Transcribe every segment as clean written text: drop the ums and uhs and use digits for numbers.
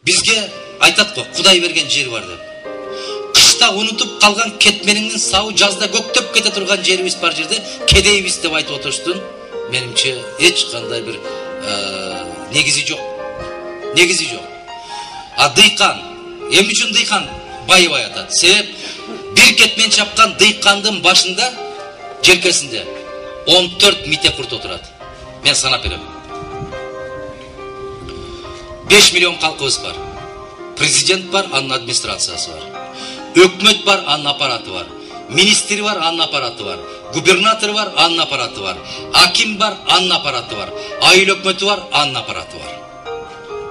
Бизге айтат го, Кудай берген жер бар деп. Кышта унутуп калган кетмениңдин сабы жазда көктөп кете турган жерибиз бар жерде кедейбиз деп айтып отуруштун менимче эч кандай бир негизи жок. Негизи жок. А дыйкан, эмне үчүн дыйкан байыбай атат? Себеп бир кетмен чапкан дыйкандын башында, желкесинде 14 мите курт отурат. Мен санап берем. 5 миллион халкыбыз бар. Президент бар, анын администрациясы бар. Өкмөт бар, анын аппараты бар. Министри бар, анын аппараты бар. Губернатор бар, анын аппараты бар. Аким бар, анын аппараты бар. Айыл өкмөтү бар, анын аппараты бар.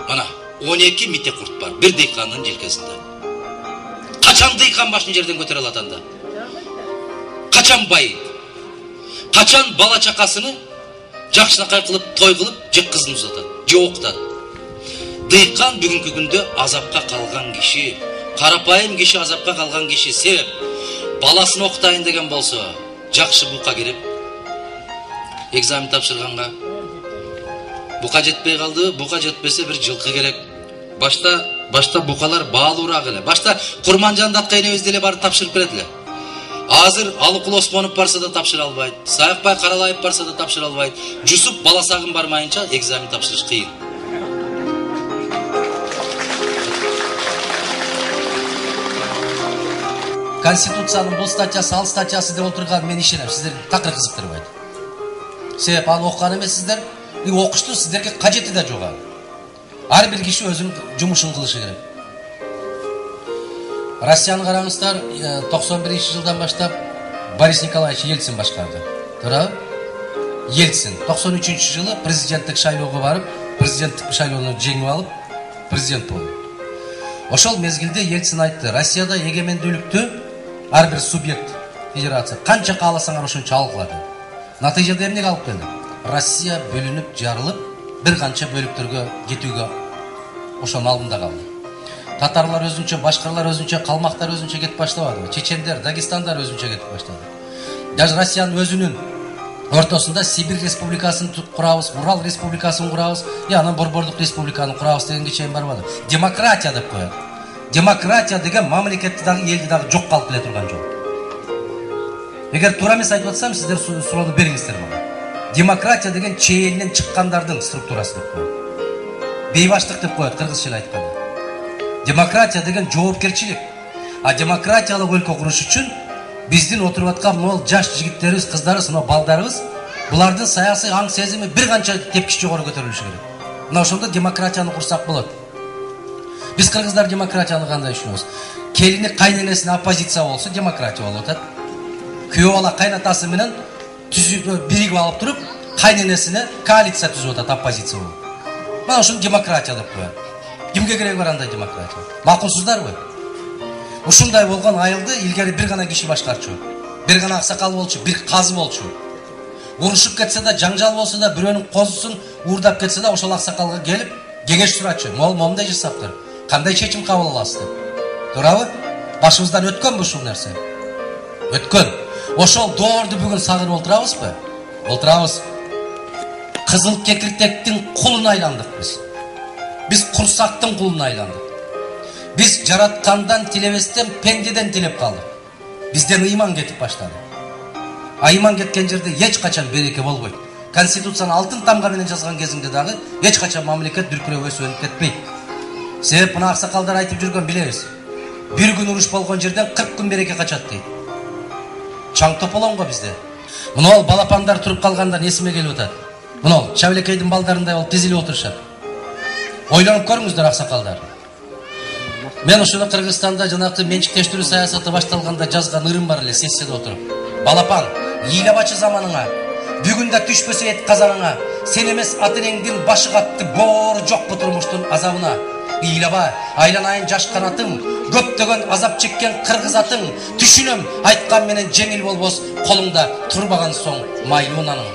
Мына 12 мите курт бар, бир дыйкандын желкесинде. Качан дыйкан башын жерден көтөрө алат анда? Качан бай? Качан бала чакасыны жакшынакай кылып, той кылып, же кызын узатат, же окутат? Дыйкан бүгүнкү күндө азапка калган киши, карапайым киши азапка калган киши. Себеп баласын окутайын деген болсо, жакшы бука керек. Экзамен тапшырганга бука жетпей калды, бука жетпесе бир жылкы керек. Башта букалар баалуураак эле. Башта Курманжан Даткайнебиз деле барып тапшырып берет эле. Азыр Алыкул Осмонов барса да тапшыра албайт. Саякбай Каралаев барса да тапшыра албайт. Жусуп Баласагын бармайынча экзамен тапшырыш кыйын. Конституциянын бул статьясы, ал статьясы деп отурган мен ишенем, сиздер такыр кызыктырбайт. Себеп ал окуган эмессиздер, окушту сиздерге кажети да жок. Ар бир киши өзүнүн жумушун кылышы керек. Россияны караңыздар, 91-жылдан баштап Борис Николаевич Ельцин башкарды. Туурабы? Ельцин 93-жылы президенттик шайлоого барып, президенттик шайлоону жеңип алып, президент болду. Ошол мезгилде Ельцин айтты: Россияда эгемендүүлүктү ар бир субъект, федерация канча кааласаңар ошончо ал кылат. Натыйжада эмне калып келди? Россия бөлүнүп, жарылып, бир канча бөлүктөргө кетүүгө ошонун алдында калды. Татарлар өзүнчө, башкалар өзүнчө, калмактар өзүнчө кетип баштабады. Чечендер, Дагестандар өзүнчө кетип баштады. Даже Россиянын өзүнүн ортосунда Сибирь республикасын курабыз, Урал республикасын курабыз, анан Борбордук республиканы курабыз дегенге чейин барбады. Демократия деп коет. Демократия деген мамлекетти дагы, элди дагы жок калып келе турган жок. Эгер туура эмес айтып атсам, сиздер суроону бериңиздер мага. Демократия деген чейинен чыккандардын структурасы деп коет. Бейбаштык деп коет кыргызча айтканда. Демократия деген жоопкерчилик. А демократиялык өлкө куруш үчүн биздин отуруп аткан могул жаш жигиттерибиз, кыздарыбыз, балдарыбыз, булардын саясий аң сезими бир канча тепкич жогору көтөрүлүшү керек. Мына ошондо демократияны курсак болот. Биз кыргыздар демократияны кандай түшүнөбүз? Келини кайненесине оппозиция болсо демократия болуп атат. Күйөө бала кайнатасы менен биригип алып туруп, кайненесине коалиция түзүп атат, оппозиция болуп. Мына ошону демократия деп коет. Кимге кереги бар андай демократия? Макулсуздарбы? Ушундай болгон айылды илгери бир гана киши башкарчу. Бир гана аксакал болчу, бир казы болчу. Урушуп кетсе да, жаңжал болсо да, бирөөнүн козусун уурдап кетсе да, ошол аксакалга келип кеңеш сурачу. Момундай жасаптыр. Кандай чечим кабыл аласыз деп. Туурабы? Башыбыздан өткөнбү ушул нерсе? Өткөн. Ошол доорду бүгүн сагынып олтурабызбы? Олтурабыз. Кызыл кекиртектин кулуна айландык биз. Биз курсактын кулуна айландык. Биз жараткандан тилебестен пендеден тилеп калдык. Бизден ыйман кетип баштады. Ыйман кеткен жерде эч качан береке болбойт. Конституцияны алтын тамга менен жазган кезинде дагы эч качан мамлекет дүркүрөп өсүп кетпейт. Себеп мына аксакалдар айтып жүргөн билебиз. Бир күн уруш болгон жерден 40 күн береке качат дейт. Чаң тополоңго бизде. Мына ол балапандар туруп калгандан эсиме келип атат. Мына ол Чабылекейдин балдарындай болуп тизилип отурушат. Ойлонуп көрүңүздөр аксакалдар. Мен ушуну Кыргызстанда жанакы менчиктештирүү саясаты башталганда жазган ырым бар эле сессияда отуруп. Балапан, ыйлабачы заманыңа, бүгүндө түшпөсө эт казаныңа, сен эмес ата-энеңдин башы катты боору жокпу турмуштун азабына. Ыйлаба, айланайын жаш канатым, көптөгөн азап чеккен кыргыз атың, түшүнөм, айткан менен жеңил болбос, колуңда турбаган соң майлуунаның.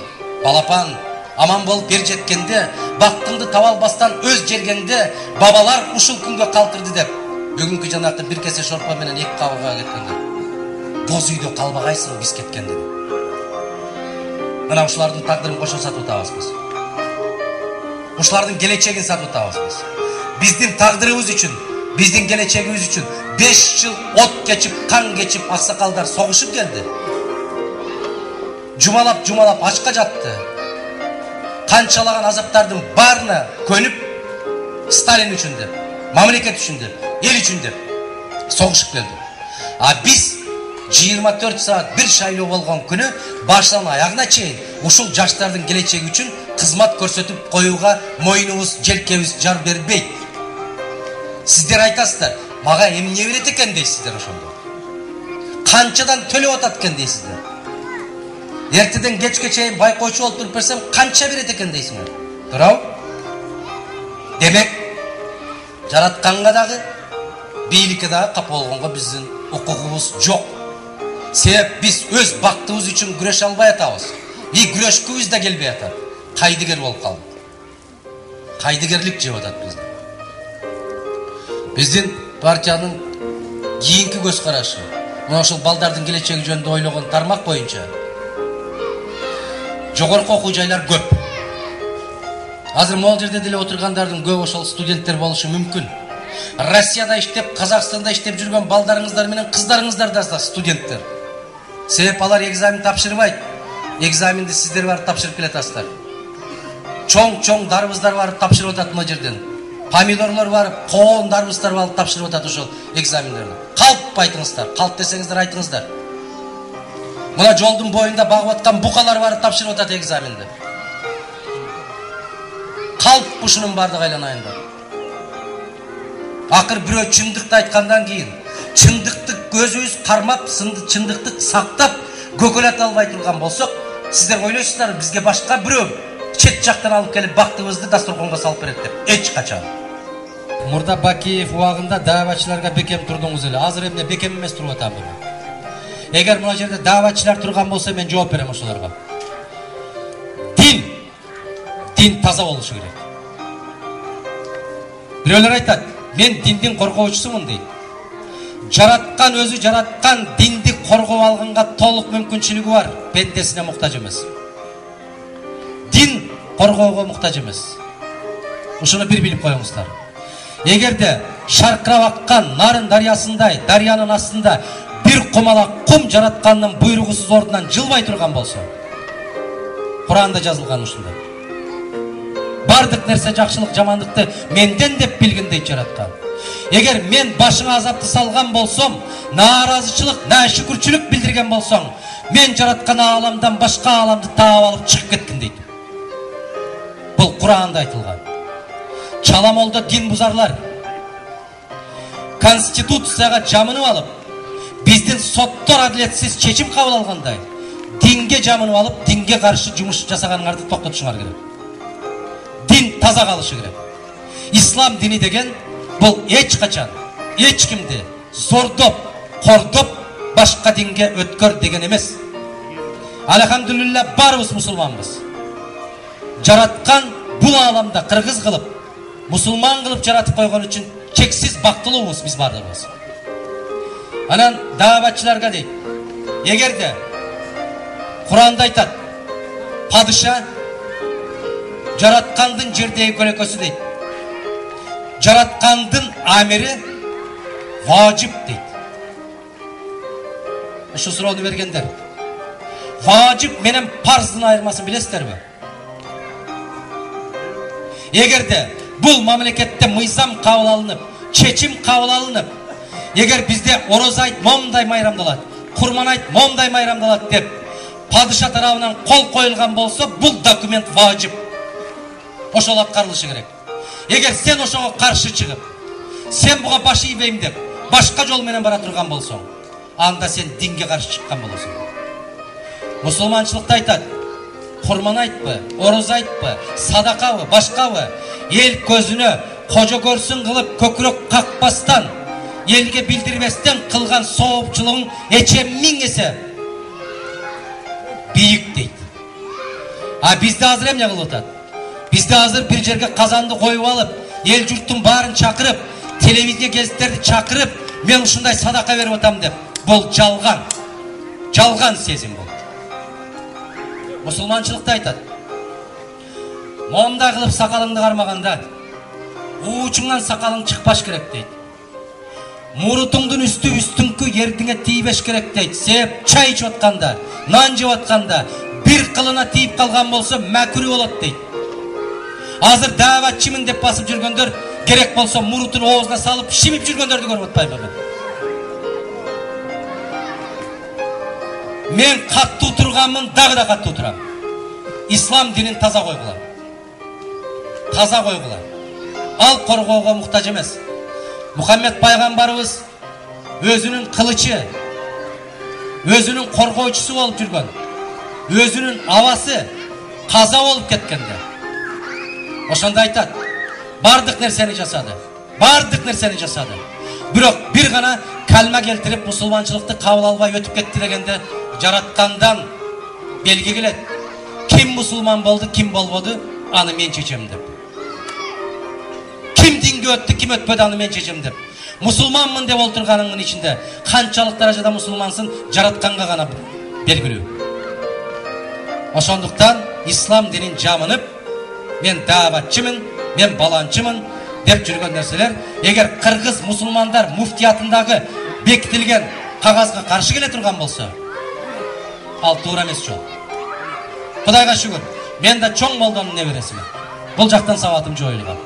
Балапан, аман болуп бер жеткенде, бактыңды таба албастан өз жергеңде бабалар ушул күнгө калтырды деп. Бүгүнкү жанакы бир кесе шорпо менен эки кабырга кеткендер. Боз үйдө калбагайсың биз кеткенде. Мына ушулардын тагдырын кошо сатып атабыз биз. Ушулардын келечегин сатып атабыз биз. Биздин тагдырыбыз үчүн, биздин келечегибиz үчүн 5 жыл от кечип, кан кечип, аксакалдар согушуп келди. Жумалап ачка жатты. Канчалаган азаптардын баарына көнүп, Сталин үчүн деп, мамлекет үчүн деп, эл үчүн деп согушуп келди. А биз 24 саат bir шайлоо болгон күнү башынан аягына чейин ушул жаштардын келечеги үчүн кызмат көрсөтүп коюуга мойнубуз, желкебиз жар бербейт. Сиздер айтасыздар, мага эмне берет экен дейсиздер ошондо. Канчадан төлөп атат экен дейсиздер. Эртеден кечке чейин байкоочу болуп туруп берсем, канча берет экен дейсиңер. Туурабы? Демек, жаратканга дагы, бийликке дагы капа болгонго биздин укугубуз жок. Себеп биз өз бактыбыз үчүн күрөшө албай атабыз. И күрөшкүбүз да келбей атат. Кайдыгер болуп калдык. Кайдыгерлик жеп атат бизди. Биздин партиянын кийинки көз карашы, мына ошол балдардын келечеги жөнүндө ойлогон тармак боюнча жогорку окуу жайлар көп. Азыр могул жерде деле отургандардын көп ошол студенттер болушу мүмкүн. Россияда иштеп, Казакстанда иштеп жүргөн балдарыңыздар менен кыздарыңыздар да студенттер. Себеп алар экзамен тапшырбайт. Экзаменди сиздер барып тапшырып келатасыздар. Чоң дарбыздар барып тапшырып атат мына жерден. Помидорлор барып, коон дарбыздар барып тапшырып атат ошол экзамендерди. Калп айтыңыздар, калп десеңиздер айтыңыздар. Мына жолдун боюнда багып аткан букалар барып тапшырып атат экзаменди. Калп ушунун бардыгы айланайында. Акыр бирөө чындыкты айткандан кийин, чындыкты көзүбүз кармап, чындыкты сактап, көкөлөт албай турган болсок, сиздер ойлойсуздар, бизге башка бирөө чет жактан алып келип бактыбызды дасторконго салып берет деп. Эч качан. Мурда Бакиев убагында дааватчыларга бекем турдуңуз эле. Азыр эмне бекем эмес туруп атамбы? Эгер мына жерде дааватчылар турган болсо, мен жооп берем ошолорго. Дин таза болушу керек. Бирөөлөр айтат, мен диндин коргоочусумун дейт. Жараткан өзү жараткан динди коргоп алганга толук мүмкүнчүлүгү бар, пендесине муктаж эмес. Дин коргоого муктаж эмес. Ушуну бир билип коюңуздар. Эгерде шаркырап аккан Нарын дарыясындай, дарыянын астында бир кумалак кум жараткандын буйругусуз ордунан жылбай турган болсо, Куранда жазылган ушундай. Бардык нерсе жакшылык, жамандыкты менден деп билгин дейт жараткан. Эгер мен башыңа азапты салган болсом, нааразычылык, наашүкүрчүлүк билдирген болсоң, мен жараткан ааламдан башка ааламды таап алып чыгып кеткин дейт. Бул Куранда айтылган. Чаламолдо дин бузарлар конституцияга жамынып алып, биздин соттор адилетсиз чечим кабыл алгандай, динге жамынып алып, динге каршы жумуш жасаганыңарды токтотушуңар керек. Дин таза калышы керек. Ислам дини деген бул эч качан эч кимди зордоп, кордоп башка динге өткөр деген эмес. Алхамдулилла барыбыз мусулманбыз. Жараткан бул ааламда кыргыз кылып, мусулман кылып жаратып койгон үчүн чексиз бактылуубуз биз бардыгыбыз. Анан дааватчыларга дейт, эгерде Куранда айтат, падыша жараткандын жердеги көлөкөсү дейт. Жараткандын амири важип дейт. Ушу суроону бергендер. Важип менен парздын айырмасын билесиздерби? Эгерде бул мамлекетте мыйзам кабыл алынып, чечим кабыл алынып, эгер бизде ороз айт момундай майрамдалат, курман айт момундай майрамдалат деп падыша тарабынан кол коюлган болсо, бул документ важип. Ошол аткарылышы керек. Эгер сен ошого каршы чыгып, сен буга баш ийбейм деп, башка жол менен бара турган болсоң, анда сен динге каршы чыккан болосуң. Мусулманчылыкта айтат, курман айтпы, ороз айтпы, садакабы, башкабы, эл көзүнө кожо көрсүн кылып көкүрөк какпастан, элге билдирбестен кылган соопчулугуң эче 1000 эсе бийик дейт. А бизде азыр эмне кылып атат? Бизде азыр бир жерге казанды коюп алып, эл журттун баарын чакырып, телевизия гезиттерди чакырып, мен ушундай садака берип атам деп. Бул жалган. Жалган сезим бул. Мусулманчылыкта айтат, момундай кылып сакалыңды кармаганда, Uçundan sakalın çıkbaş gerek deydi. Murutungdun üstü üstünkü yerdiğine tiybeş gerek deydi. Sebep çay içip atkanda, nan jep atkanda bir kılına tiyip kalgan bolsa makruh bolat deydi. Hazır davatçımın dep basıp жүрgөндөр gerek bolsa murutun oğuzuna salıp şimip жүргөндөрдү görüp atpayбы ben. Men kattуу turганмын, дагы да каттуу турам. İslam dinin taza koygula. Taza koygula. Al korgooga muhtaç emes. Muhammed Paygambarыбыз özünün kılıçı, özünün korgoочусу bolup жүргөн. Özünün avası kaza bolup ketkende. Oşonda aytat. Bardык nerseni жасады. Bardык nerseni жасады. Бирок bir gana kalma keltirip musulmançılıkты kabul alбай ötüp ketти degende jaratkандан belgi kelet. Kim musulman boldu, kim bolbodu, anı men çeçem dep. Kim dinge öttü, kim ötpödü, anı men çeçem dep. Musulmanmın dep olturganыңın içinde kançalık darajada musulmansın, jaratkanga gana belgilүү. Oşonduktan İslam dinin jamınıp, men davatçımın, men balançımın dep жүрgөн nerseler, eger Kırgız musulmanlar muftiyatındagı bekitilgen kagazga karşı kele turgan bolsa, al tuura emes жол. Kudayga şükür, men de çoң moldanın neveresimi. Бұл жақтан сауатым жойылған.